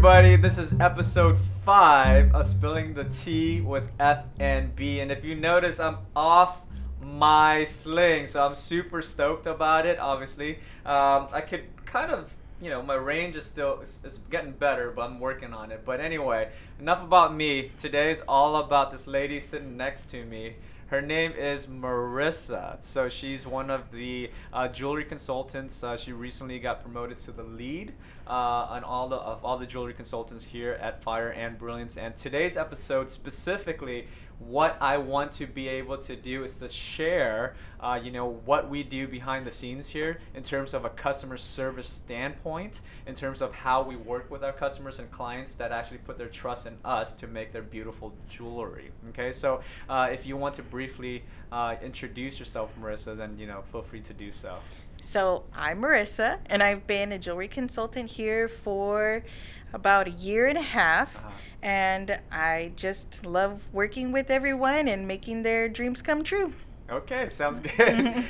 everybody. This is episode 5 of Spilling the Tea with F&B. And if you notice, I'm off my sling, so I'm super stoked about it, obviously. I could kind of, my range is still, it's getting better, but I'm working on it. But anyway, enough about me. Today is all about this lady sitting next to me. Her name is Marisa. So she's one of the jewelry consultants. She recently got promoted to the lead on all the jewelry consultants here at Fire and Brilliance. And today's episode specifically, what I want to be able to do is to share, what we do behind the scenes here in terms of a customer service standpoint, in terms of how we work with our customers and clients that actually put their trust in us to make their beautiful jewelry. Okay, so if you want to briefly introduce yourself, Marisa, then feel free to do so. So I'm Marisa, and I've been a jewelry consultant here for about a year and a half. And I just love working with everyone and making their dreams come true. Okay, sounds good.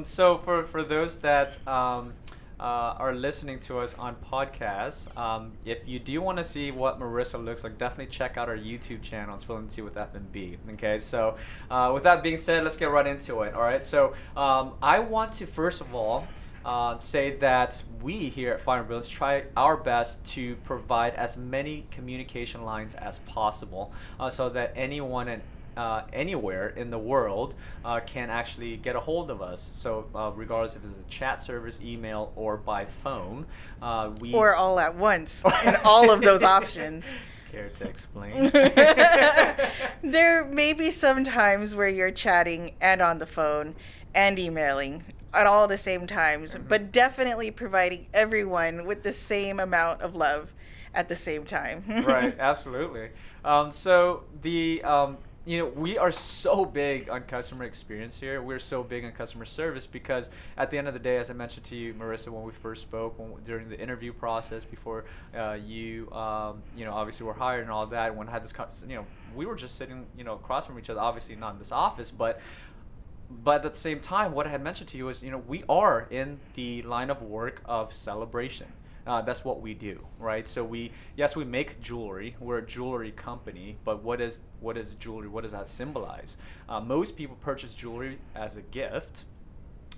So for those that are listening to us on podcasts, if you do want to see what Marisa looks like, definitely check out our YouTube channel, Spilling the Tea with F&B. Okay, so with that being said, let's get right into it. All right, so I want to first of all say that we here at Fire and Brilliance try our best to provide as many communication lines as possible so that anyone and anywhere in the world can actually get a hold of us. So regardless if it's a chat service, email, or by phone. Or all at once, in all of those options. Care to explain? There may be some times where you're chatting and on the phone and emailing at all the same times, but definitely providing everyone with the same amount of love at the same time. Right, absolutely. So the we are so big on customer experience here. We're so big on customer service because at the end of the day, as I mentioned to you, Marisa, when we first spoke during the interview process before you obviously were hired and all that, when I had this, we were just sitting, across from each other, obviously not in this office, but at the same time, what I had mentioned to you is, we are in the line of work of celebration. That's what we do, right? So we make jewelry. We're a jewelry company, but what is jewelry? What does that symbolize? Most people purchase jewelry as a gift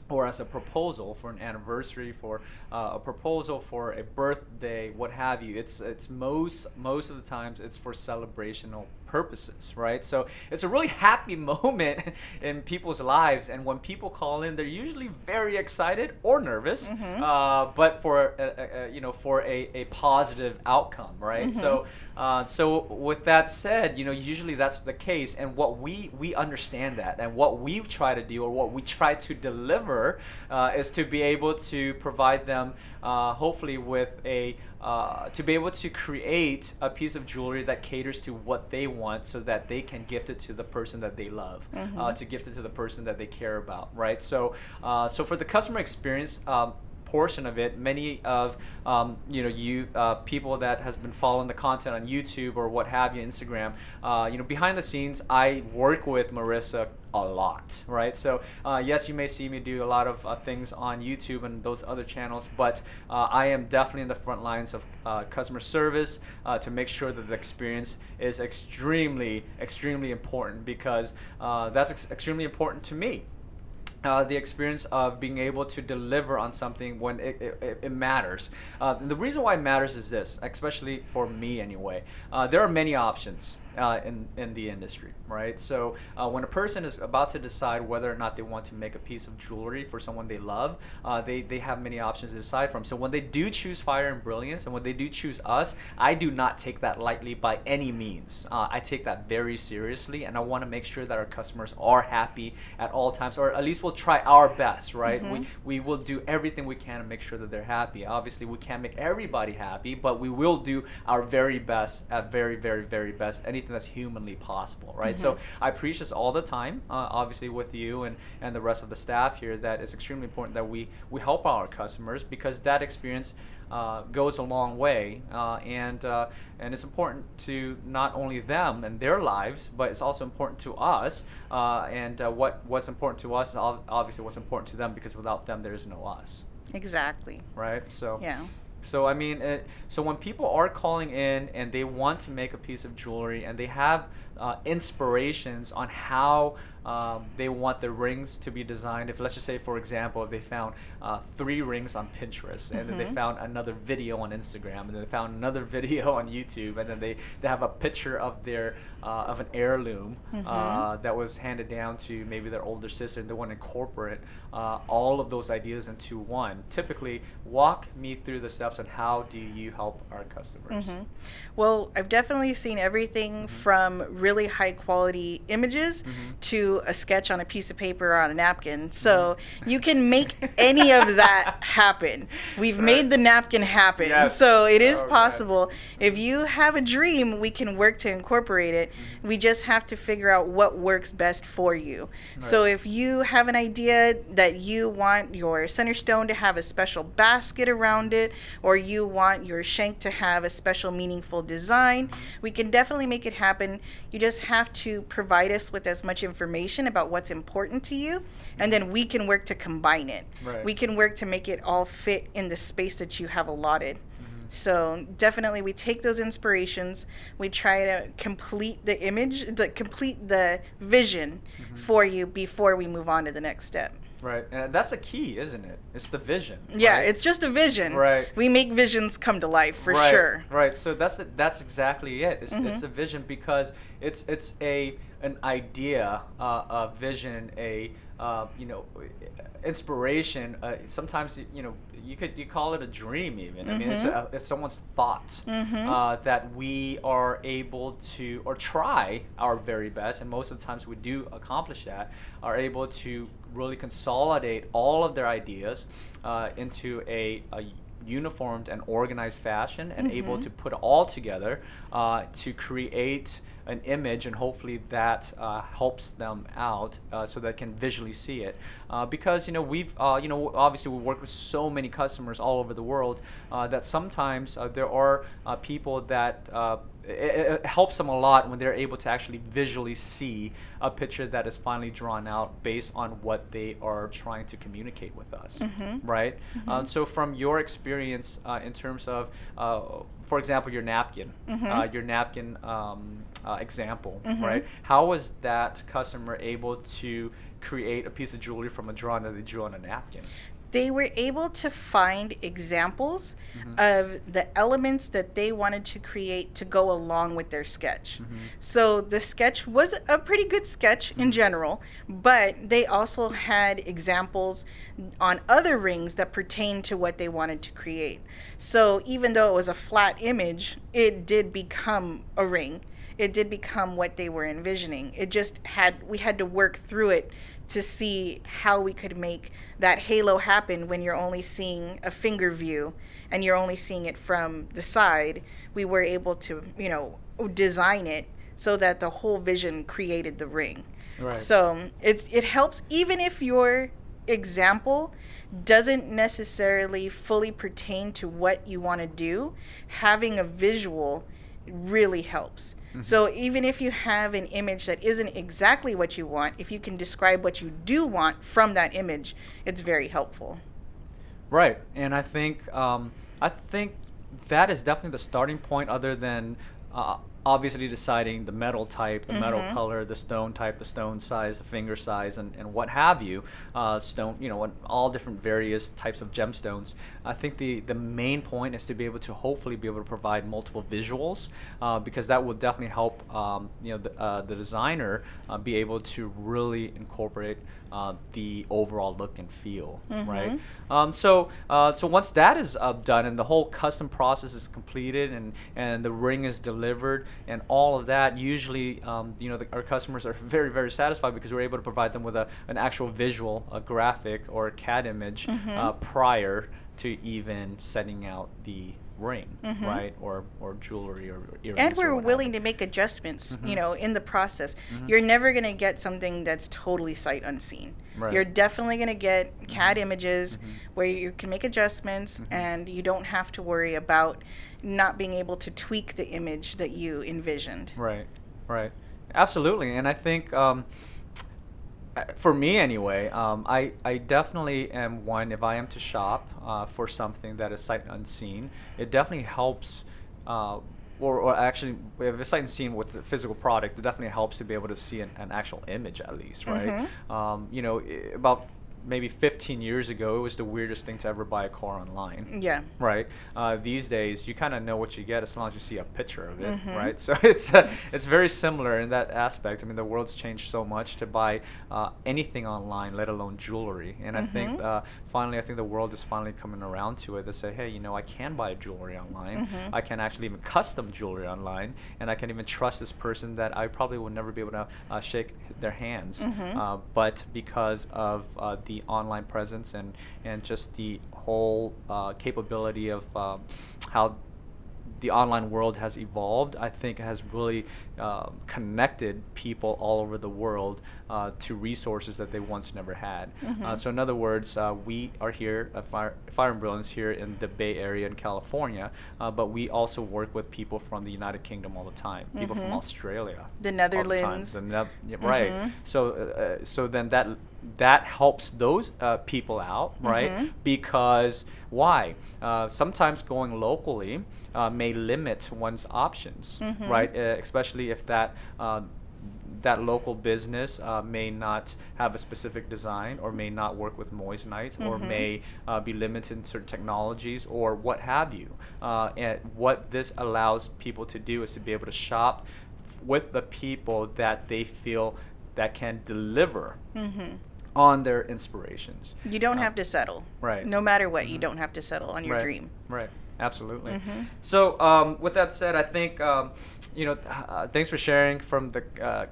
or as a proposal for an anniversary, for a proposal for a birthday, what have you. It's most of the times it's for celebrational purposes, right? So it's a really happy moment in people's lives, and when people call in, they're usually very excited or nervous, but for a positive outcome, right? So with that said, usually that's the case, and what we understand that, and what we try to do, or what we try to deliver, is to be able to provide them, hopefully with to be able to create a piece of jewelry that caters to what they want, so that they can gift it to the person that they love, to gift it to the person that they care about, right? So for the customer experience portion of it, many of people that has been following the content on YouTube or what have you, Instagram, behind the scenes, I work with Marisa a lot, right? So yes, you may see me do a lot of things on YouTube and those other channels, but I am definitely in the front lines of customer service to make sure that the experience is extremely important, because that's extremely important to me. The experience of being able to deliver on something when it matters. And the reason why it matters is this, especially for me anyway. There are many options in the industry, right? So when a person is about to decide whether or not they want to make a piece of jewelry for someone they love, they have many options to decide from. So when they do choose Fire and Brilliance, and when they do choose us, I do not take that lightly by any means. I take that very seriously, and I want to make sure that our customers are happy at all times, or at least we'll try our best, right? We will do everything we can to make sure that they're happy. Obviously, we can't make everybody happy, but we will do our very best, at very, very, very best, anything that's humanly possible, right? So I preach this all the time, obviously with you and the rest of the staff here, that it's extremely important that we help our customers, because that experience goes a long way, and it's important to not only them and their lives, but it's also important to us, and what's important to us is obviously what's important to them, because without them there is no us. Exactly. Right? So yeah. So I mean, so when people are calling in and they want to make a piece of jewelry and they have inspirations on how they want the rings to be designed. If let's just say, for example, if they found 3 rings on Pinterest, and then they found another video on Instagram, and then they found another video on YouTube, and then they have a picture of their of an heirloom that was handed down to maybe their older sister, and they want to incorporate all of those ideas into one. Typically, walk me through the steps on how do you help our customers. Well, I've definitely seen everything from really high quality images to a sketch on a piece of paper or on a napkin. So you can make any of that happen. We've made the napkin happen. Yes. So it is possible. If you have a dream, we can work to incorporate it. We just have to figure out what works best for you. So if you have an idea that you want your center stone to have a special basket around it, or you want your shank to have a special meaningful design, we can definitely make it happen. You just have to provide us with as much information about what's important to you, and then we can work to combine it. We can work to make it all fit in the space that you have allotted. So definitely we take those inspirations, we try to complete the image, complete the vision for you before we move on to the next step. Right, and that's a key, isn't it? It's the vision. Yeah, right? It's just a vision. Right. We make visions come to life for sure. Right. So that's exactly it. It's a vision because it's an idea, a vision, a inspiration. Sometimes you call it a dream even. I mean, it's someone's thought that we are able to, or try our very best, and most of the times we do accomplish that, are able to really consolidate all of their ideas into a uniformed and organized fashion, and able to put it all together to create an image, and hopefully that helps them out so they can visually see it. Because we've obviously we work with so many customers all over the world that sometimes there are people that it helps them a lot when they're able to actually visually see a picture that is finally drawn out based on what they are trying to communicate with us, right? So from your experience in terms of, for example, your napkin example, right? How was that customer able to create a piece of jewelry from a drawing that they drew on a napkin? They were able to find examples of the elements that they wanted to create to go along with their sketch. So the sketch was a pretty good sketch in general, but they also had examples on other rings that pertained to what they wanted to create. So even though it was a flat image, it did become a ring. It did become what they were envisioning. We had to work through it to see how we could make that halo happen when you're only seeing a finger view and you're only seeing it from the side. We were able to, design it so that the whole vision created the ring. Right. So it helps, even if your example doesn't necessarily fully pertain to what you want to do, having a visual really helps. So even if you have an image that isn't exactly what you want, if you can describe what you do want from that image, it's very helpful. Right, and I think that is definitely the starting point. Other than obviously deciding the metal type, the metal color, the stone type, the stone size, the finger size, and what have you, all different various types of gemstones. I think the main point is to be able to hopefully be able to provide multiple visuals, because that will definitely help the designer be able to really incorporate the overall look and feel, right? So once that is done and the whole custom process is completed and the ring is delivered and all of that, usually our customers are very, very satisfied because we're able to provide them with an actual visual, a graphic or a CAD image prior to even setting out the ring, right, or jewelry or earrings. And we're willing to make adjustments, in the process. You're never going to get something that's totally sight unseen. Right. You're definitely going to get CAD images where you can make adjustments, and you don't have to worry about not being able to tweak the image that you envisioned. Right, absolutely. And I think For me anyway, I definitely am one, if I am to shop for something that is sight unseen, it definitely helps, uh, or actually, if it's sight unseen with the physical product, it definitely helps to be able to see an actual image at least, right? About maybe 15 years ago, it was the weirdest thing to ever buy a car online. Yeah. Right. These days, you kind of know what you get as long as you see a picture of it, Mhm. right? So it's very similar in that aspect. I mean, the world's changed so much to buy anything online, let alone jewelry. And I think finally, I think the world is finally coming around to it. They say, hey, I can buy jewelry online. I can actually even custom jewelry online, and I can even trust this person that I probably will never be able to shake their hands. But because of the online presence and just the whole capability of how the online world has evolved, I think has really connected people all over the world to resources that they once never had. So in other words, we are here at Fire and Brilliance here in the Bay Area in California, but we also work with people from the United Kingdom all the time, people from Australia, The all Netherlands. the time. Right. So then that helps those people out, right? Because why? Sometimes going locally may limit one's options, right? Especially if that local business may not have a specific design, or may not work with moissanite, or may be limited in certain technologies, or what have you. And what this allows people to do is to be able to shop with the people that they feel that can deliver on their inspirations. You don't have to settle. Right. No matter what, you don't have to settle on your dream. Right. Absolutely. So with that said, I think thanks for sharing from the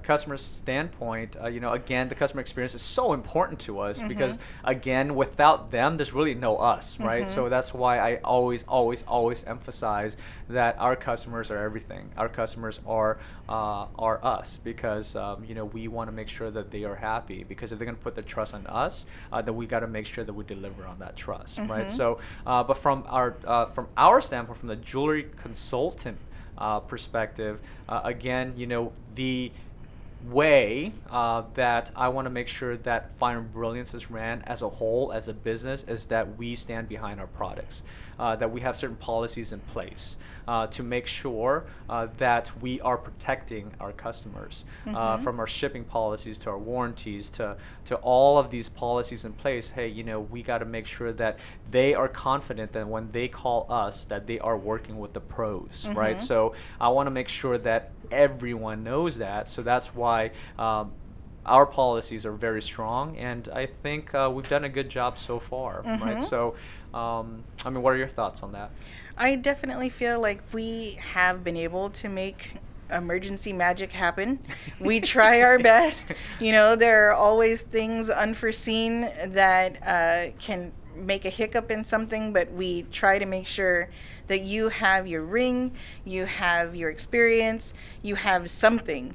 customer standpoint. Again, the customer experience is so important to us because, again, without them, there's really no us, right? So that's why I always emphasize that our customers are everything. Our customers are us, because we want to make sure that they are happy, because if they're going to put their trust on us, then we got to make sure that we deliver on that trust, right? So, but from our standpoint, from the jewelry consultant perspective, again, the way that I want to make sure that Fire and Brilliance is ran as a whole, as a business, is that we stand behind our products, that we have certain policies in place to make sure that we are protecting our customers, from our shipping policies to our warranties to all of these policies in place. Hey, we got to make sure that they are confident that when they call us, that they are working with the pros, right? So I want to make sure that everyone knows that. So that's why our policies are very strong, and I think we've done a good job so far, right? So, what are your thoughts on that? I definitely feel like we have been able to make emergency magic happen. We try our best. There are always things unforeseen that can make a hiccup in something, but we try to make sure that you have your ring, you have your experience, you have something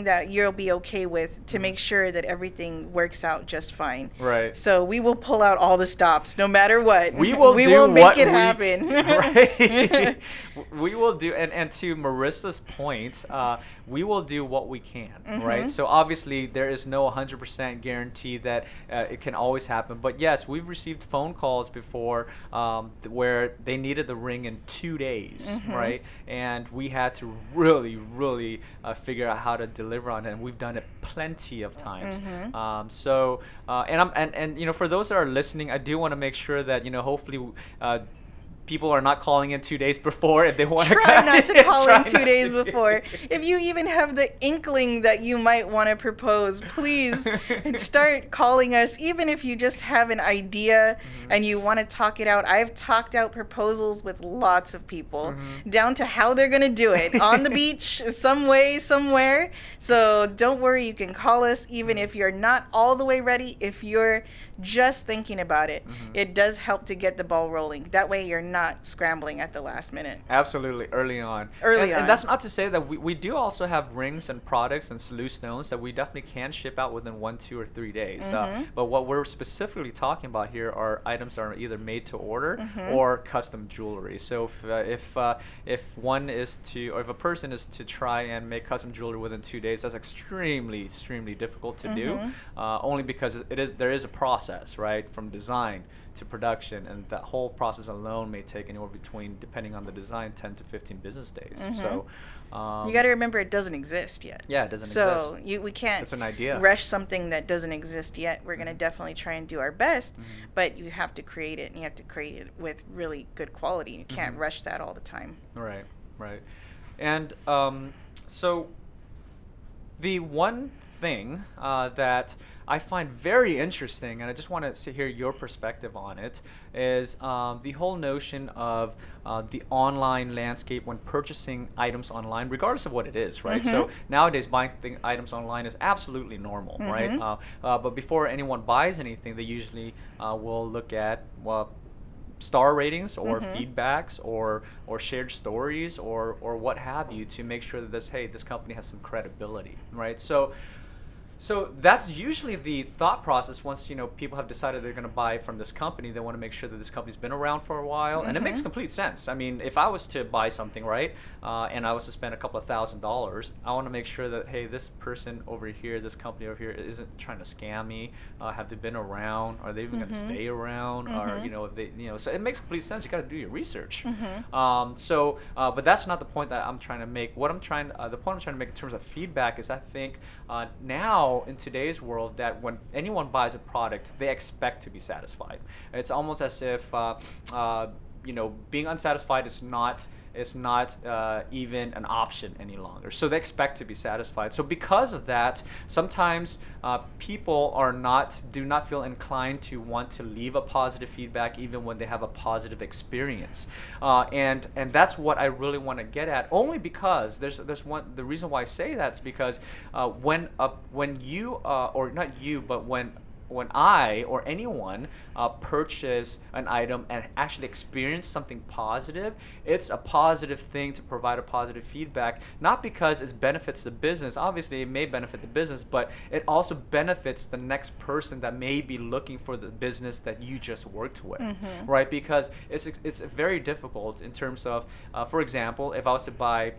that you'll be okay with to make sure that everything works out just fine. Right. So we will pull out all the stops no matter what. We will make it happen. Right. We will do, and to Marissa's point, we will do what we can, right? So obviously there is no 100% guarantee that it can always happen, but yes, we've received phone calls before where they needed the ring in 2 days, right? And we had to really figure out how to deliver on it, and we've done it plenty of times. For those that are listening, I do want to make sure that hopefully people are not calling in 2 days before if they want to. Try not to call in 2 days before. If you even have the inkling that you might want to propose, please start calling us. Even if you just have an idea and you want to talk it out. I've talked out proposals with lots of people, down to how they're going to do it on the beach, some way, somewhere. So don't worry, you can call us even if you're not all the way ready. If you're just thinking about it, it does help to get the ball rolling. That way you're not not scrambling at the last minute. Absolutely, early on. Early on. And that's not to say that we do also have rings and products and loose stones that we definitely can ship out within 1, 2, or 3 days. But what we're specifically talking about here are items that are either made to order or custom jewelry. So if one is to, or if a person is to try and make custom jewelry within 2 days, that's extremely difficult to do. Only because there is a process, right, from design to production, and that whole process alone may take anywhere between, depending on the design, 10 to 15 business days. So you got to remember it doesn't exist yet. Yeah, it doesn't exist. So we can't It's an idea. rush something that doesn't exist yet. We're going to definitely try and do our best, but you have to create it, and you have to create it with really good quality. You can't rush that all the time. Right. And so the one thing that I find very interesting, and I just want to hear your perspective on it, is the whole notion of the online landscape when purchasing items online, regardless of what it is, right? So nowadays, buying items online is absolutely normal, right? But before anyone buys anything, they usually will look at, star ratings or feedbacks or shared stories or what have you, to make sure that this company has some credibility, right? So that's usually the thought process. Once people have decided they're going to buy from this company, they want to make sure that this company's been around for a while, and it makes complete sense. I mean, if I was to buy something, right, and I was to spend a couple of $1,000s, I want to make sure that, hey, this person over here, this company over here, isn't trying to scam me. Have they been around? Are they even going to stay around? Or if they, so it makes complete sense. You got to do your research. But that's not the point that I'm trying to make. The point I'm trying to make in terms of feedback is, I think now, in today's world, that when anyone buys a product, they expect to be satisfied. It's almost as if being unsatisfied is not even an option any longer. So they expect to be satisfied. So because of that, sometimes people do not feel inclined to want to leave a positive feedback even when they have a positive experience. And that's what I really want to get at. Only because the reason why I say that's because when you or not you, but when I or anyone purchase an item and actually experience something positive, it's a positive thing to provide a positive feedback, not because it benefits the business. Obviously, it may benefit the business, but it also benefits the next person that may be looking for the business that you just worked with, right? Because it's very difficult in terms of, for example, if I was to buy,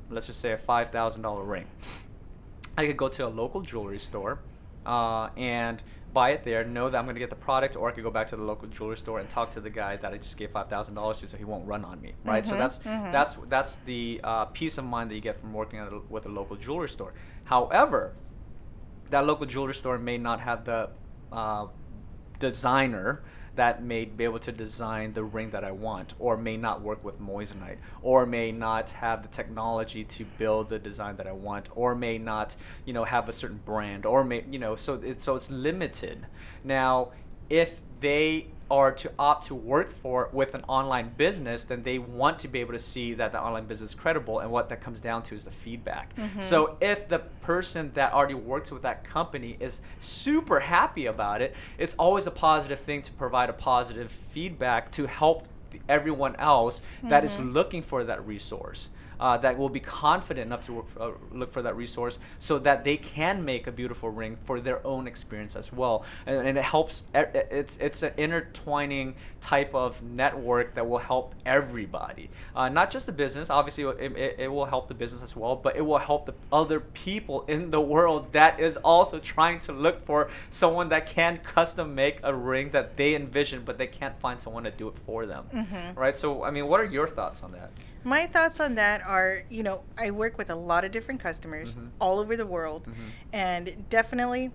let's just say a $5,000 ring, I could go to a local jewelry store and buy it there, know that I'm going to get the product, or I could go back to the local jewelry store and talk to the guy that I just gave $5,000 to, so he won't run on me, right? So that's the peace of mind that you get from working with a local jewelry store. However, that local jewelry store may not have the designer that may be able to design the ring that I want, or may not work with moissanite, or may not have the technology to build the design that I want, or may not, have a certain brand, or may, so it's limited. Now, if they are to opt to work with an online business, then they want to be able to see that the online business is credible, and what that comes down to is the feedback. So if the person that already works with that company is super happy about it, it's always a positive thing to provide a positive feedback to help everyone else that is looking for that resource. That will be confident enough to look for that resource, so that they can make a beautiful ring for their own experience as well. And it helps. It's an intertwining type of network that will help everybody, not just the business. Obviously, it will help the business as well, but it will help the other people in the world that is also trying to look for someone that can custom make a ring that they envision, but they can't find someone to do it for them. Right? So, I mean, what are your thoughts on that? My thoughts on that are, I work with a lot of different customers all over the world, and definitely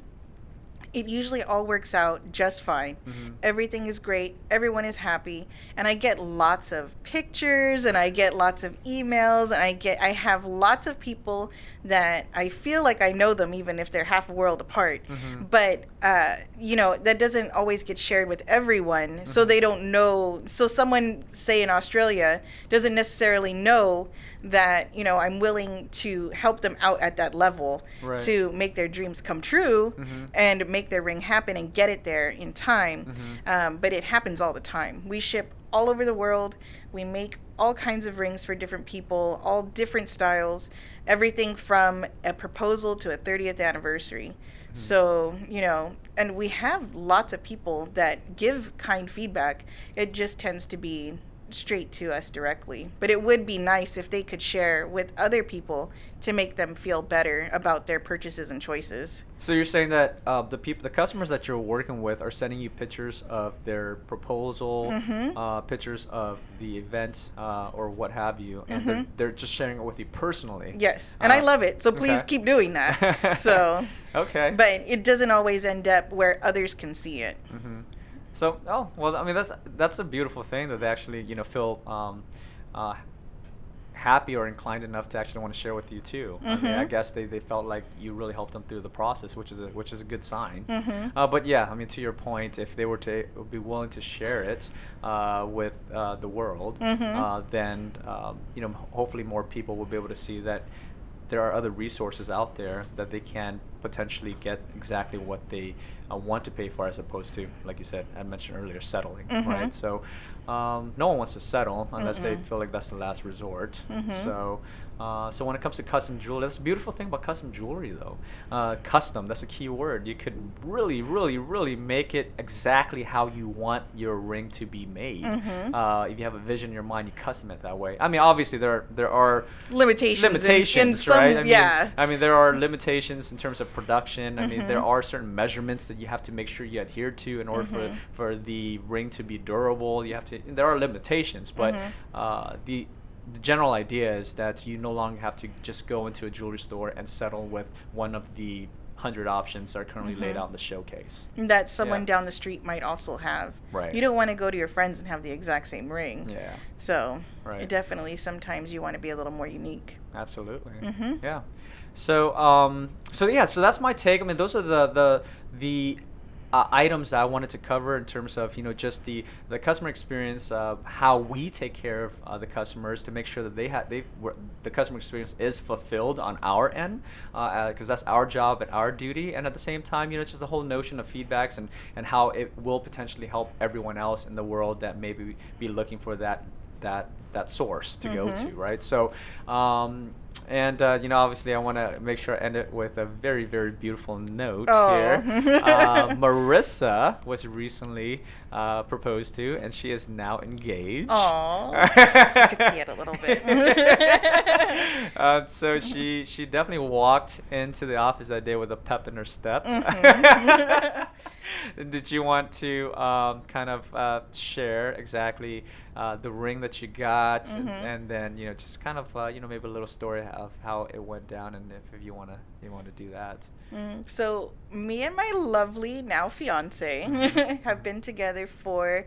it usually all works out just fine. Everything is great. Everyone is happy. And I get lots of pictures, and I get lots of emails, and I have lots of people that I feel like I know them, even if they're half a world apart. But, that doesn't always get shared with everyone. So they don't know. So someone, say in Australia, doesn't necessarily know that, I'm willing to help them out at that level to make their dreams come true and make their ring happen and get it there in time. But it happens all the time. We ship all over the world. We make all kinds of rings for different people, all different styles, everything from a proposal to a 30th anniversary. So, and we have lots of people that give kind feedback. It just tends to be straight to us directly. But it would be nice if they could share with other people to make them feel better about their purchases and choices. So you're saying that the customers that you're working with are sending you pictures of their proposal, pictures of the event, or what have you, and they're just sharing it with you personally. Yes, and I love it. So please keep doing that. So okay. But it doesn't always end up where others can see it. So, I mean, that's a beautiful thing that they actually, feel happy or inclined enough to actually want to share with you too. I mean, I guess they felt like you really helped them through the process, which is a good sign. But yeah, I mean, to your point, if they were to be willing to share it with the world, then hopefully more people will be able to see that there are other resources out there that they can potentially get exactly what they want to pay for, as opposed to, like you said, I mentioned earlier, settling, right? So no one wants to settle unless they feel like that's the last resort. So when it comes to custom jewelry, that's the beautiful thing about custom jewelry, though. Custom, that's a key word. You could really, really, really make it exactly how you want your ring to be made. If you have a vision in your mind, you custom it that way. I mean, obviously there are limitations, right? I mean, there are limitations in terms of production. I mean, there are certain measurements that you have to make sure you adhere to in order for the ring to be durable. There are limitations, but the general idea is that you no longer have to just go into a jewelry store and settle with one of the 100 options that are currently laid out in the showcase. That someone down the street might also have. Right. You don't want to go to your friends and have the exact same ring. Yeah. So definitely sometimes you want to be a little more unique. Absolutely. Yeah. So so that's my take. I mean, those are the items that I wanted to cover in terms of just the customer experience, how we take care of the customers to make sure that the customer experience is fulfilled on our end, because that's our job and our duty. And at the same time, just the whole notion of feedbacks and how it will potentially help everyone else in the world that maybe be looking for that source to go to, right? So and obviously I want to make sure I end it with a very, very beautiful note here. Marisa was recently proposed to, and she is now engaged. Oh, you can see it a little bit. So she definitely walked into the office that day with a pep in her step. Did you want to kind of share exactly the ring that you got, and then just kind of maybe a little story of how it went down, and if you want to do that. So me and my lovely now fiance have been together for,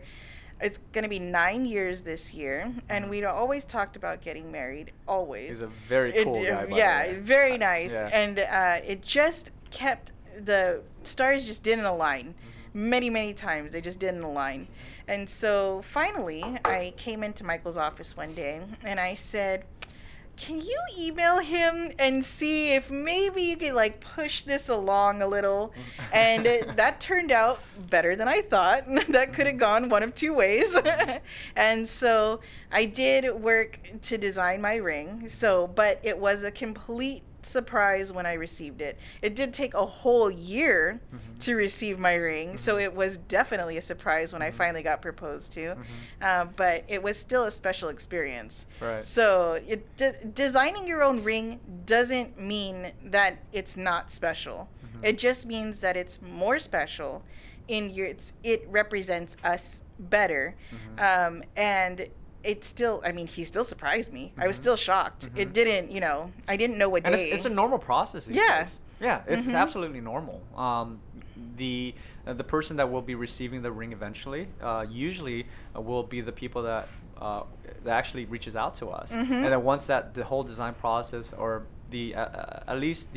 it's going to be 9 years this year, and we'd always talked about getting married, always. He's a very cool guy, by the way. Very nice. And it just kept, the stars just didn't align. Many times they just didn't align. And so finally I came into Michael's office one day and I said, can you email him and see if maybe you could push this along a little? And that turned out better than I thought. That could have gone one of two ways. And so I did work to design my ring. But it was a complete surprise when I received it. It did take a whole year to receive my ring, so it was definitely a surprise when I finally got proposed to. But it was still a special experience. Right. So designing your own ring doesn't mean that it's not special. It just means that it's more special. It represents us better, and it still, he still surprised me. I was still shocked. It didn't, I didn't know what day. And it's a normal process these days. Yeah, it's absolutely normal. The person that will be receiving the ring eventually usually will be the people that actually reaches out to us. And then once the whole design process, or at least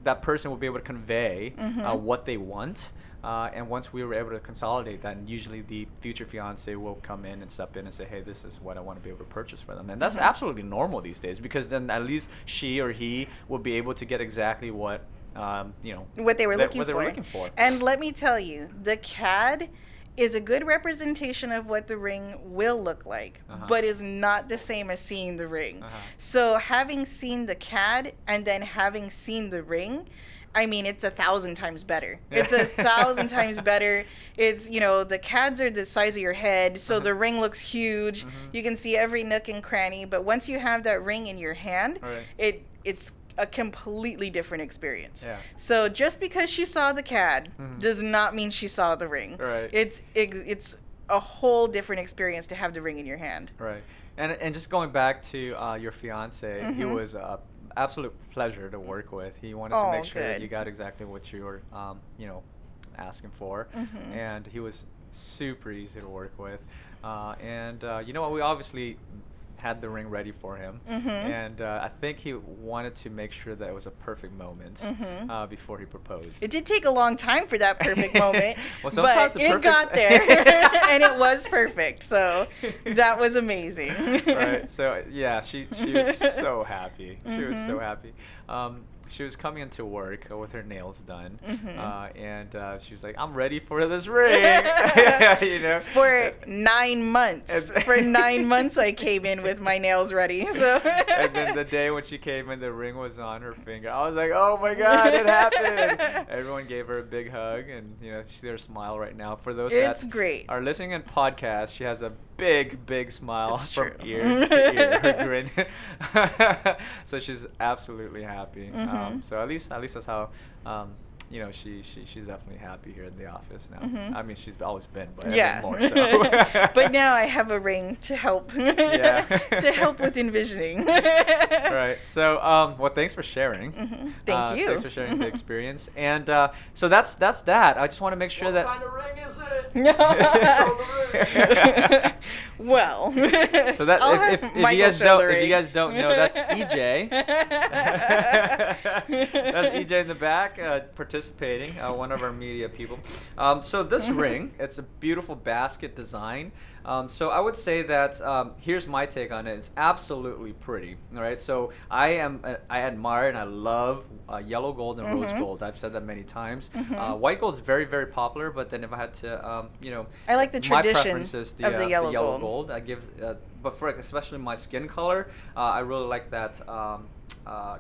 that person will be able to convey what they want. And once we were able to consolidate that, and usually the future fiance will come in and step in and say, hey, this is what I want to be able to purchase for them. And that's absolutely normal these days, because then at least she or he will be able to get exactly what what they were looking what they for. were looking for. And let me tell you, the CAD is a good representation of what the ring will look like, but is not the same as seeing the ring. So having seen the CAD and then having seen the ring, I mean, it's 1,000 times better. It's 1,000 times better. It's, the CADs are the size of your head, so the ring looks huge. You can see every nook and cranny, but once you have that ring in your hand, it's a completely different experience. So just because she saw the CAD does not mean she saw the ring. It's a whole different experience to have the ring in your hand. And just going back to your fiance, he was absolute pleasure to work with. He wanted to make sure that you got exactly what you were asking for, and he was super easy to work with. And we obviously had the ring ready for him, and I think he wanted to make sure that it was a perfect moment before he proposed. It did take a long time for that perfect moment, but it got there, and it was perfect. So that was amazing. So yeah, she was so happy. She was so happy. She was coming into work with her nails done, and she was like, "I'm ready for this ring." For 9 months. For 9 months, I came in with my nails ready. So. And then the day when she came in, the ring was on her finger. I was like, "Oh my God, it happened!" Everyone gave her a big hug, and you see her smile right now. For those that great. are listening in podcast, she has a big smile from ear to ear. Her grin. So she's absolutely happy. So at least that's how she's definitely happy here in the office now. I mean, she's always been, but more so. But now I have a ring to help. To help with envisioning. Right. So, well, thanks for sharing. Thank you. Thanks for sharing the experience. And so that's that. I just want to make sure that. What kind of ring is it? Well. So that if you guys don't know, that's EJ. That's EJ in the back participating, one of our media people. So this ring, it's a beautiful basket design. So I would say that here's my take on it. It's absolutely pretty. All right. So I admire and I love yellow gold and rose gold. I've said that many times. White gold is very, very popular. But then if I had to, I like the tradition my preference is the yellow gold. I give, but for especially my skin color, I really like that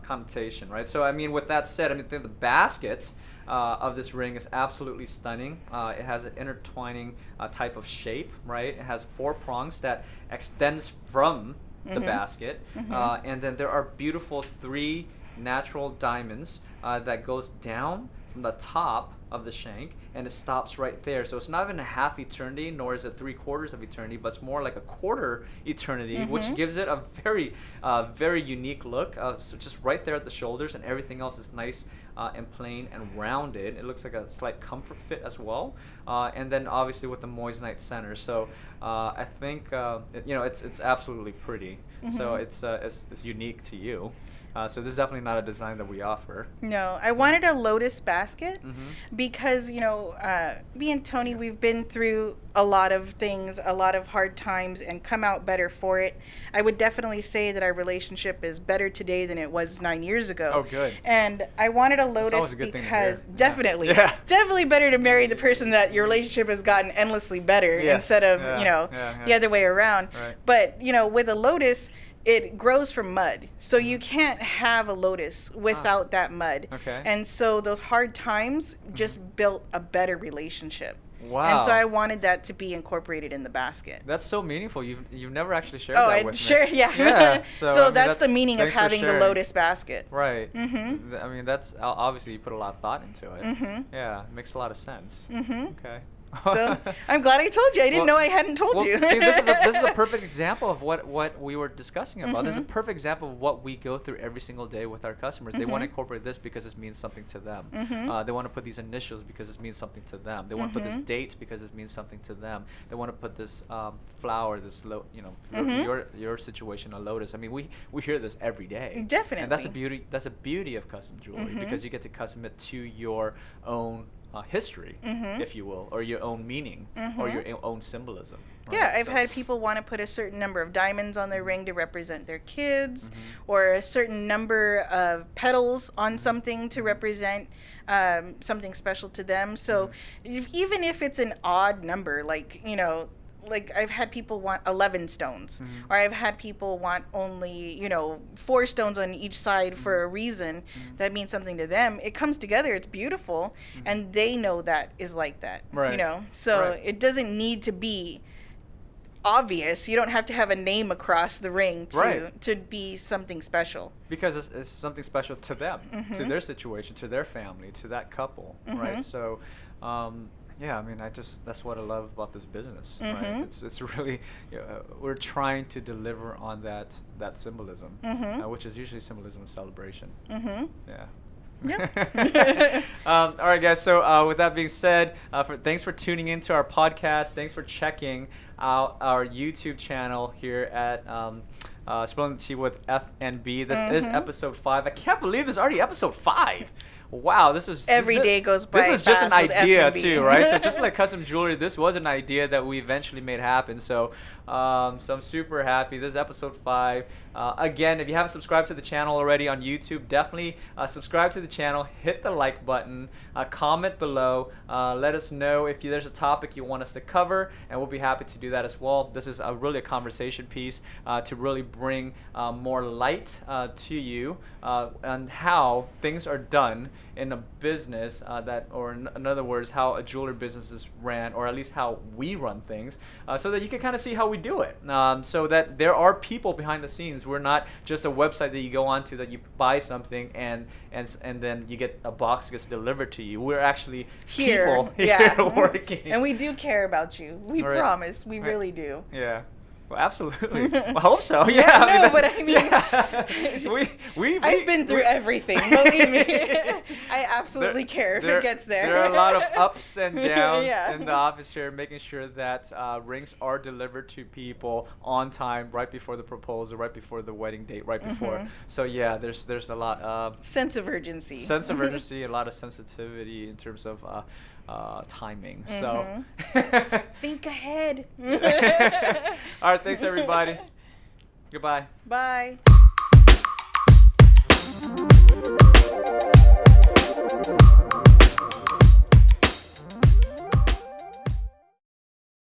connotation. Right. So I mean, with that said, I mean the basket of this ring is absolutely stunning. It has an intertwining type of shape, right? It has 4 prongs that extends from the basket, and then there are beautiful 3 natural diamonds that goes down from the top of the shank, and it stops right there. So it's not even a half eternity, nor is it 3/4 of eternity, but it's more like a quarter eternity, which gives it a very unique look. So just right there at the shoulders, and everything else is nice and plain and rounded. It looks like a slight comfort fit as well, and then obviously with the moissanite center. So I think it's absolutely pretty. So it's unique to you. So this is definitely not a design that we offer. No, I wanted a lotus basket because, me and Tony, we've been through a lot of things, a lot of hard times, and come out better for it. I would definitely say that our relationship is better today than it was 9 years ago. Oh, good. And I wanted a lotus because definitely better to marry the person that your relationship has gotten endlessly better instead of, the other way around. Right. But, with a lotus, it grows from mud. So you can't have a lotus without that mud. Okay. And so those hard times just built a better relationship. Wow. And so I wanted that to be incorporated in the basket. That's so meaningful. You've never actually shared that with me. Yeah. So, so that's the meaning of thanks for having the sharing. lotus basket. Right. I mean, that's obviously you put a lot of thought into it. Yeah, it makes a lot of sense. Okay. So I'm glad I told you. I didn't know I hadn't told you. See, this is a perfect example of what we were discussing about. This is a perfect example of what we go through every single day with our customers. They want to incorporate this because it means something to them. They want to put these initials because it means something to them. They want to put this date because it means something to them. They want to put this flower, this your situation, a lotus. I mean, we hear this every day. Definitely. And that's a beauty of custom jewelry because you get to custom it to your own history, if you will, or your own meaning, or your own symbolism. Right? Yeah, I've So- had people want to put a certain number of diamonds on their ring to represent their kids, or a certain number of petals on something to represent something special to them. So even if it's an odd number, like, you know, like I've had people want 11 stones, or I've had people want only, you know, 4 stones on each side for a reason that means something to them. It comes together, it's beautiful, and they know that is like that, Right. you know. So Right. it doesn't need to be obvious. You don't have to have a name across the ring to be something special. Because it's something special to them, to their situation, to their family, to that couple, right? So, yeah, I mean, that's what I love about this business, right? It's really, we're trying to deliver on that symbolism, which is usually symbolism of celebration. Yeah. Yep. All right, guys. So with that being said, thanks for tuning into our podcast. Thanks for checking out our YouTube channel here at Spilling the Tea with F&B. This is episode 5. I can't believe this is already episode 5. Wow, every day goes by. This is just an fast with idea F&B. too, right? So just like custom jewelry, this was an idea that we eventually made happen. So, so I'm super happy. This is episode 5. Again, if you haven't subscribed to the channel already on YouTube, definitely subscribe to the channel. Hit the like button. Comment below. Let us know if there's a topic you want us to cover, and we'll be happy to do that as well. This is really a conversation piece to really bring more light to you on how things are done in a business or in other words, how a jewelry business is ran, or at least how we run things, so that you can kind of see how we do it. So that there are people behind the scenes. We're not just a website that you go onto that you buy something and then you get a box gets delivered to you. We're actually people here working. And we do care about you. We promise. We really do. Yeah. Well, absolutely. Well, I hope so. Yeah, Yeah. no, but I mean, we I've been through everything. Believe me, I absolutely care if it gets there. There are a lot of ups and downs Yeah. in the office here, making sure that rings are delivered to people on time, right before the proposal, right before the wedding date, right before. So yeah, there's a lot sense of urgency. Sense of urgency, a lot of sensitivity in terms of timing. So think ahead. all right, thanks everybody. Goodbye. Bye.